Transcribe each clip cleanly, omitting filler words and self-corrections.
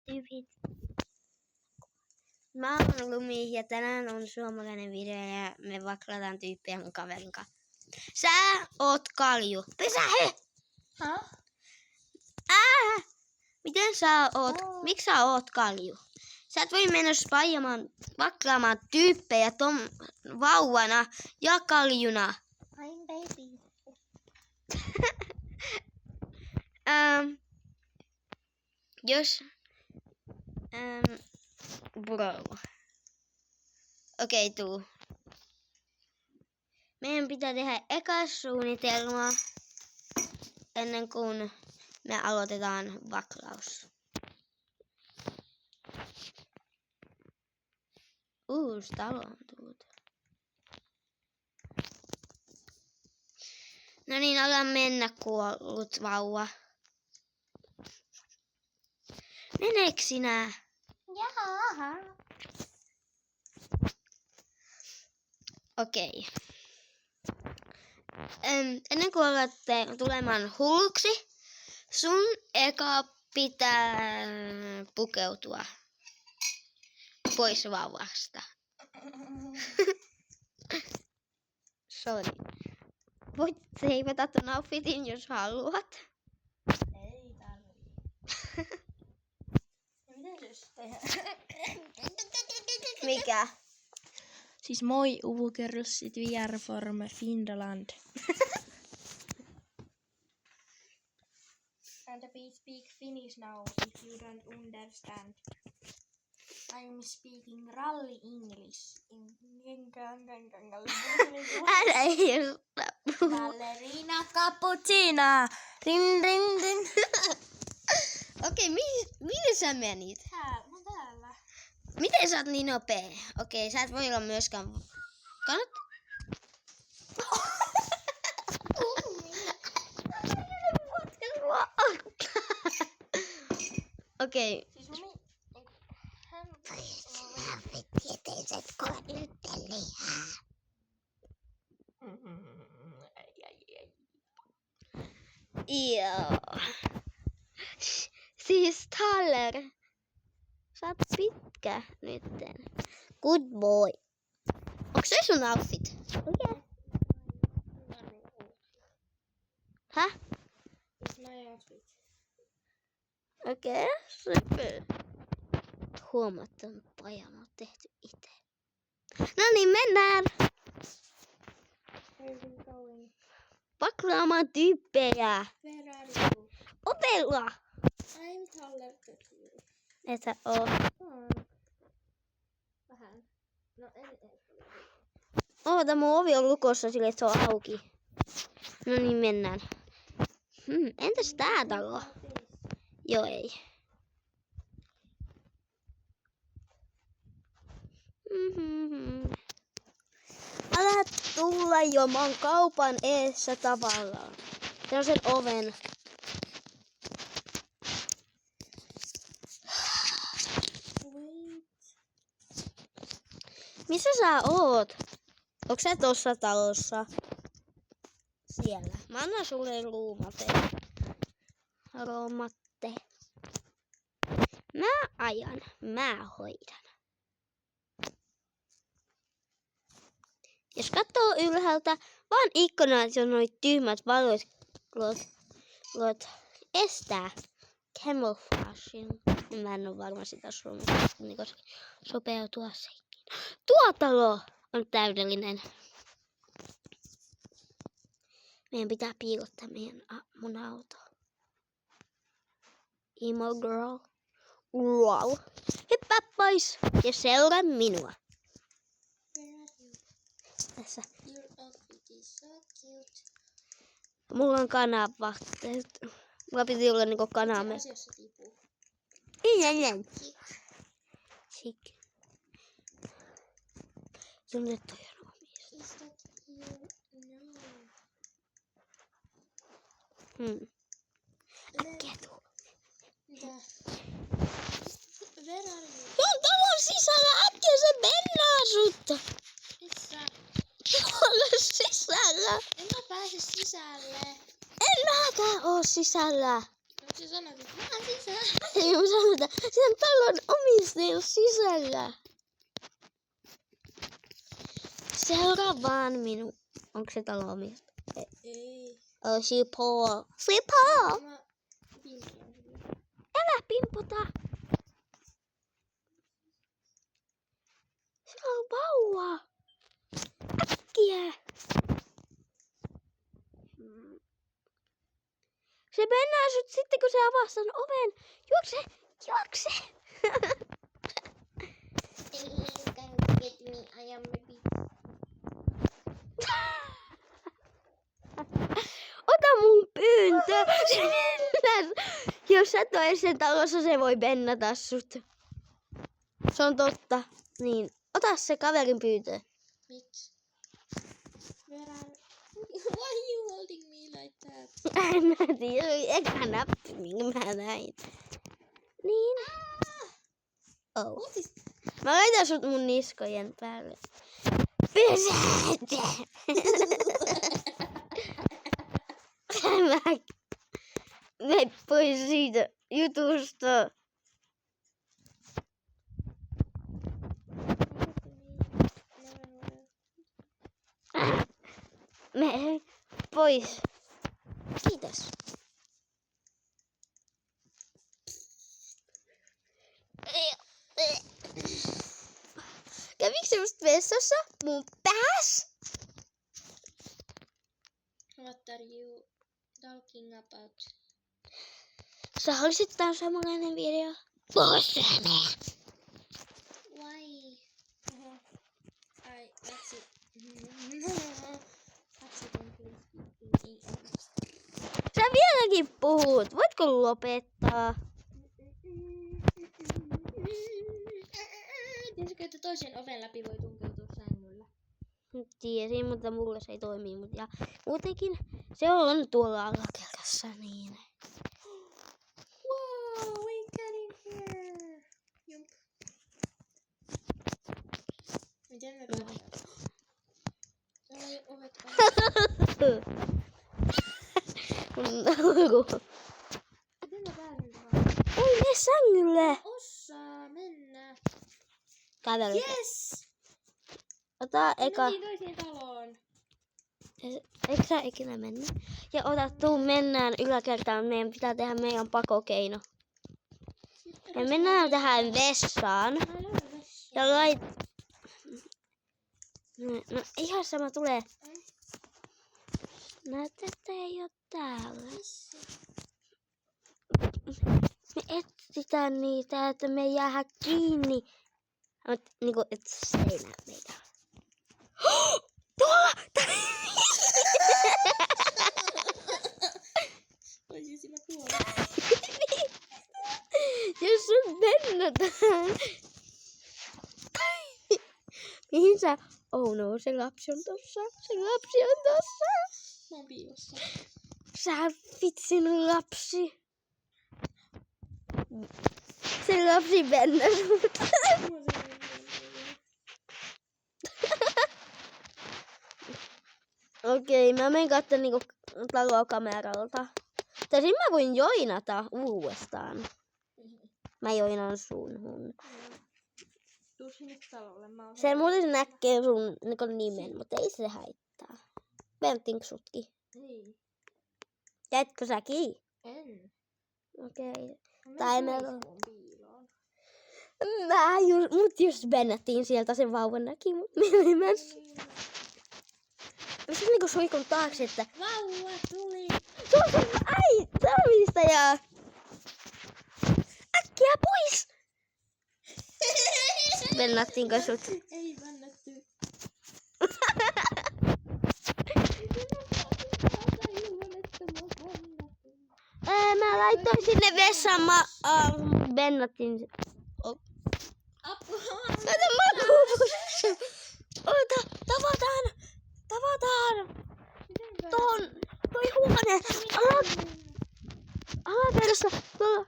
Tyypit. Mä oon Lumi ja tänään on suomalainen video ja me vaklataan tyyppiä mun kaverin kanssa. Sä oot kalju. Pysähy! Miten sä oot? Miksi sä oot kalju? Sä et voi mennä vaklaamaan tyyppejä ton vauvana ja kaljuna. I'm baby. Bro. Okei, tuu. Meidän pitää tehdä eka suunnitelma ennen kuin me aloitetaan vaklaus. Uusi talo on tullut. No niin, ala mennä, kuollut vauva. Meneekö sinä? Jaha. Okei. Ennen kuin alatte tulemaan hulluksi, sun eka pitää pukeutua pois vauvasta. Sorry. Voit seivata ton outfitin, jos haluat. Ei tarvii. Miten jos tehdään? Mikä? Siis moi uvukerrossit VR from Finland. And please speak Finnish now if you don't understand. I'm speaking rally English. Älä hirtä. Ballerina cappuccina. Rin rin rin. Okei, minne sä menit? Täällä. Miten sä oot niin nopea? Okei, sä et voi olla myöskään... Kannat? Okei. Siis hän... Tieteiset kohdittelee. Joo. Siis Tyler. Sä oot pitkä nytten. Good boy. Onks se sun outfit? Okay. Häh? It's my outfit. Okei, super. Huomattavan pajan on tehty itse. No niin, mennään. Where are we going? Vaklaamaan tyyppejä. Where are you? Ovella. I'm taller than you. Et sä oo. Vähän. No en. Oota, mun ovi on lukossa sille, että se on auki. No niin, mennään. Entäs tää talo? Joo, ei. Älä tulla jo, mä oon kaupan eessä tavallaan. Se on sen oven. Wait. Missä sä oot? Onko sä tossa talossa? Siellä. Mä annan sulle roomatte. Mä ajan. Mä hoidan. Jos katsoo ylhäältä, vaan ikkunat ja noit tyhmät valot estää camouflaging. Mä en oo varma sitä suomeksi, niin koska sopeutua sekin. Tuo talo on täydellinen. Meidän pitää piilottaa mun auto. Emo girl. Wow. Hyppää pois ja seuraa minua. Where are you? Tässä. Your outfit is so cute. Mulla on kanava. Mulla piti olla niinku kaname. Asiassa tipuu. Ei. Chic. Sun nyt toi on omista. Is that you? No. Äkkiä tuu. Mitä? Where are you? Tuon talon sisällä äkkiä se mennään sut. Missä? Tuolla sisällä. En mä pääse sisälle. En mäkään oo sisällä. Miksi sä sanot, että mä sisään. Ei mä sanota. Sen talon omistajuus sisällä. Seuraavaan minun. Onko se talon omistaja? Ei. Sipo. Sipo! Mä pimpoan sille. Älä pimpota. Siellä on vauva. Äkkiä. Se mennään sut sitten, kun se avaa sen oven. Juokse! Juokse! Get me, I am a bit. Ota mun pyyntö! Jos sä et ole sen talossa, se voi bennata sut. Se on totta. Niin, ota se kaverin pyyntö. Miksi? Why you holding me like that? En mä tiedä, eka näppi, minkä mä näin. Niin. Oh. What is... Mä laitan sut mun niskojen päälle. Pysäytä! Mene pois siitä jutusta. Mene pois. Kiitos. Kävikö se just vessassa mun pääs? What are you talking about? Sä haluaisit tää samanlainen video? Pois mene! Why? I Sä vieläkin puhut. Voitko lopettaa? Tiesitkö, että toisen oven läpi voi tunkeutua sängyllä? Tiesin, mutta mulla se ei toimi. Ja muutenkin se on tuolla alakerrassa niin. Wow, we got in here. Jump. Miten me pääsemme? Täällä ei ovet Miten mä pääsen tähän? Ei mene sängylle! Osaa mennä. Kävely. Yes! Ota eka. Mentiin toiseen taloon. Eikö sä ikinä mennä? Ja ota, tuu mennään yläkertaan. Meidän pitää tehdä meidän pakokeino. Me mennään tähän vessaan. Ja lait... No ihan sama tulee. Näet, että ei oo täällä. Me etsitään niitä, että me ei jäädä kiinni. Mut niinku, et se ei näe meitä. Tuolla! Voisin mä kuolla. Jos sun bennätään. Mihin sä? Oh no, se lapsi on tossa. Se lapsi on tossa. Mä oon piilossa. Sä vitsin lapsi. Se lapsi bennäs mut. Okei, mä menen katsomaan niinku taloa kameralta. Tosin mä voin joinata uudestaan. Mä joinan sun. Tuu sinne talolle. Se muuten näkee sun niinku nimen, mutta ei se haittaa. Ventinko sutkin? Ei. Jäitkö säkin? En. Okei. Mä Tai menen meillä on... suihkuun piiloon. Mut just bennättiin sieltä, sen vauvan näki mut. Mä siis niinku suihkun taakse, että... Vauva tuli! Se on sun omistaja! Äkkiä pois! Bennattiinko sut? Ei bennätty. Mä laitoin sinne vessaan, bennattiin. Apua! Ota makuupussi! Tavataan! Toi huone! Alakerrassa! Tuolla!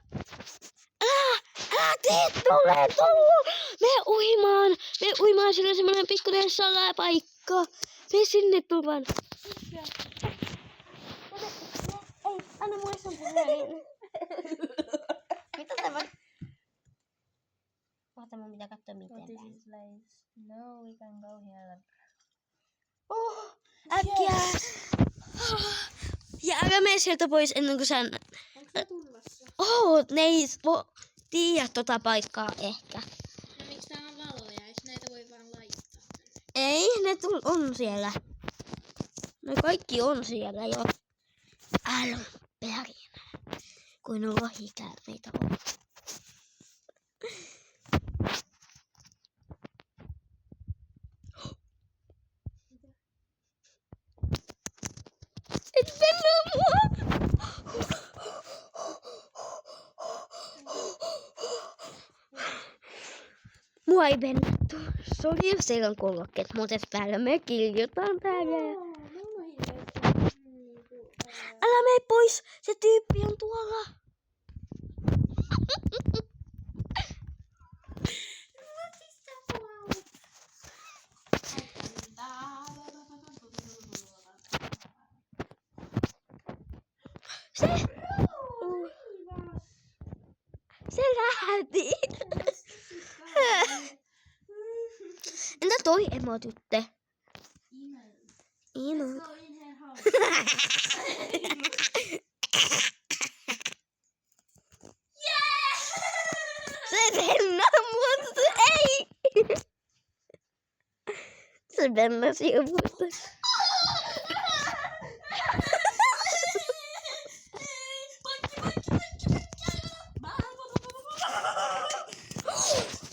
Älä tee tullu! Me uimaan, sillä on semmonen pikkuinen salapaikka. Me sinne tullaan. Ei, anna mulle sun puhelin. tätä voi. Oota, mun pitää katsoa miten What is päin. this place? No, we can go here. Oh, äkkiä! Ja älä mene sieltä pois ennen kuin sä... Onko se turvassa? Ne ei tiedä tota paikkaa ehkä. No miksi täällä on valoja? Eikö näitä voi vaan laittaa tänne? Ei, ne on siellä. Ne kaikki on siellä jo. Alun perin. Kuin lohikäärmeitä on. Et mennä mua! Mua ei vennettu. Se oli just silloin kuulokkeet muuten päällä. Me kiljutaan täällä. Mulla on hirveästi niinku... Älä mene pois! Se tyyppi on tuolla. Se lähti. Entä toi emotytte? Imo. Go in her house. Se vennaa, mutta ei. Se vennasi jo muuta.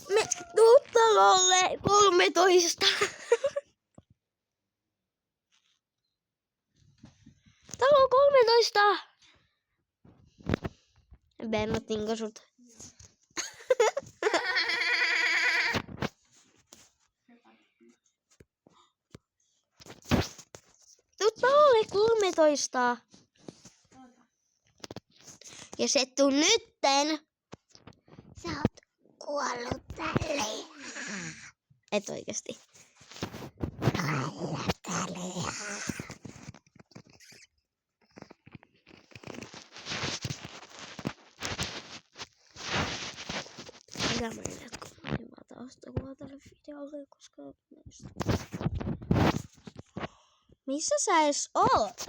Me tuu talolle 13. Talo 13. Bennottiinko sut? Tuu talolle 13. Ja se tuu nytten. Sä oot kuollut tälle. Et oikeesti. Mikä mä en jatko? Mä en vaan taustakuvaa tälle videolle, koska missä sä edes oot?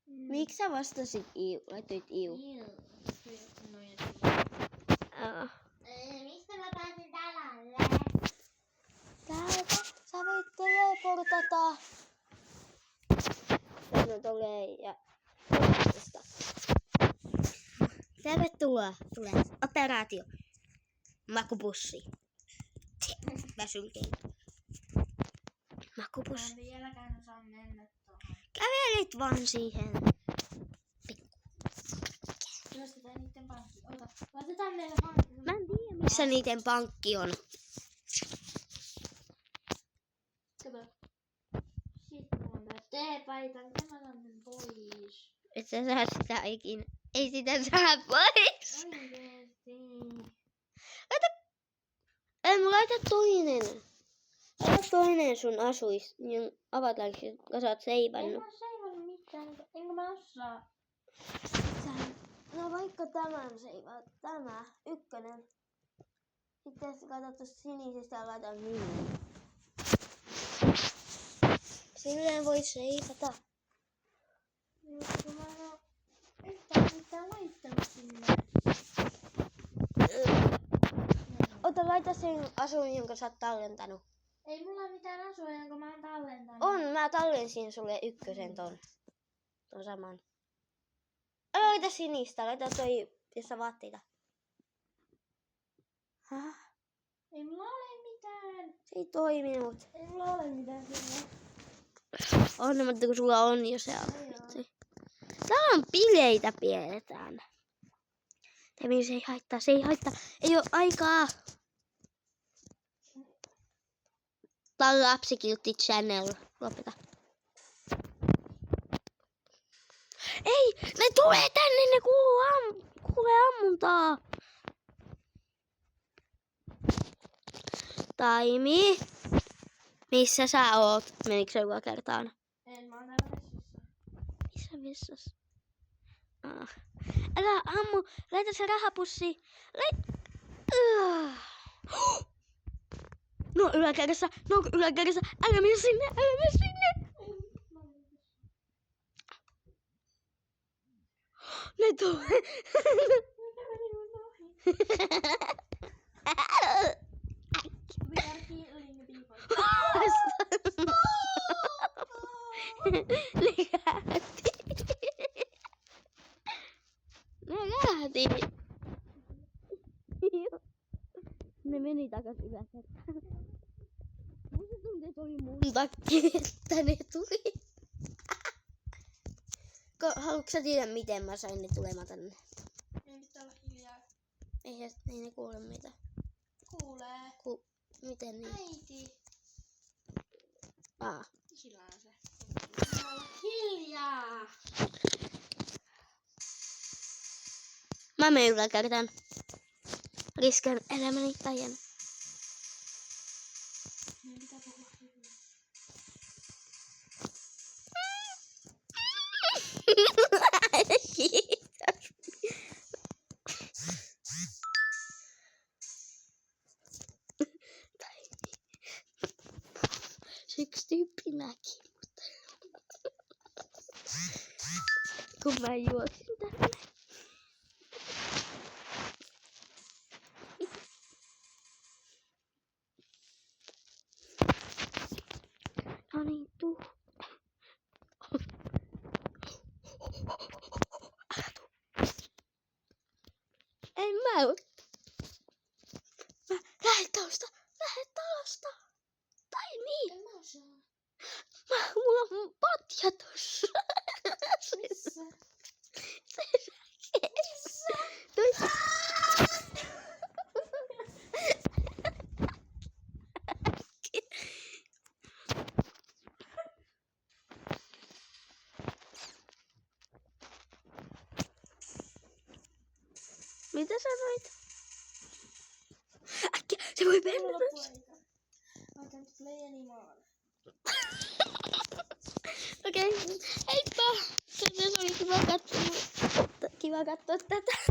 Miksi sä vastasit iu? Laitoit iu. Mistä mä pääsin tällalle? Täältä sä voit teleportata. Tänne tulee ja... Tervetuloa. Tulee operaatio. Makupussi. Väsynkeino. Mä Makupussi. en vieläkään osaa mennä tuohon. Kävelit vaan siihen. Ryöstetään niitten pankki. Ota, laitetaan meille pankki. Mä en tiedä missä niiden pankki on. Kato. Sitten mulla on tää teepaita. Miten mä otan sen pois? Et sä saa sitä ikinä. Ei sitä saa pois. Oikeesti. Laita toinen. Laita toinen sun asuis. Niin avatariksi, kun sä oot En seivannut. mä oo seivannut mitään. Enkö mä osaa? No vaikka tämän seivaa. Tämä. Ykkönen. Sitten katsot tuosta sinisestä ja laita niin. Silleen voi seivata. Kun mä en oo yhtään mitään laittanut sinne. Ota, laita sen asun, jonka sä oot tallentanut. Ei mulla mitään asua, jonka mä oon tallentanut. On, mä tallensin sulle ykkösen ton saman. Älä laita sinistä, laita toi, jossa vaatteita. Häh? Ei mulla ole mitään. Se ei toiminut. Ei mulla ole mitään sinne. On, mutta kun sulla on jo se outfit. Täällä on bileitä pidetään. Temi, se ei haittaa, se ei haittaa. Ei oo aikaa. Tää on lapsikiltti channel. Lopeta. Ei, ne tulee tänne, ne kuulee ammuntaa. Taimi. Missä sä oot? Menikö se joka kertaan? En, mä oon täällä vessassa. Missä vessassa? Älä ammu. Laita se rahapussi. No yläkerrassa. Älä mene sinne. Ne tulee. Ne lähti. Ne meni takas yläkertaan. Musta tuntuu, että oli mun takia, että ne tuli. Haluatko sä tiedä, miten mä sain ne tulemaan tänne? Meidän pitää olla hiljaa. Ei ne kuule mitään. Kuulee. Miten niin? Äiti. Sillä on se. Pitää olla hiljaa. Mä menen yläkertaan. Riskeän elämäni tajan. Meidän pitää puhua hiljaa. Kiitos. Yksi tyyppi näki mut. Kun mä juoksin tänne. No niin, tuu. Älä tuu. En mä oo. Lähet talosta. Tai niin. En mä osaa. Mulla on patja tossa. Missä? Toissa. Mitä sanoit? Äkkiä, se voi mennä. Otan nyt play anymore. Okei, heippa! Se oli kiva katsoa tätä.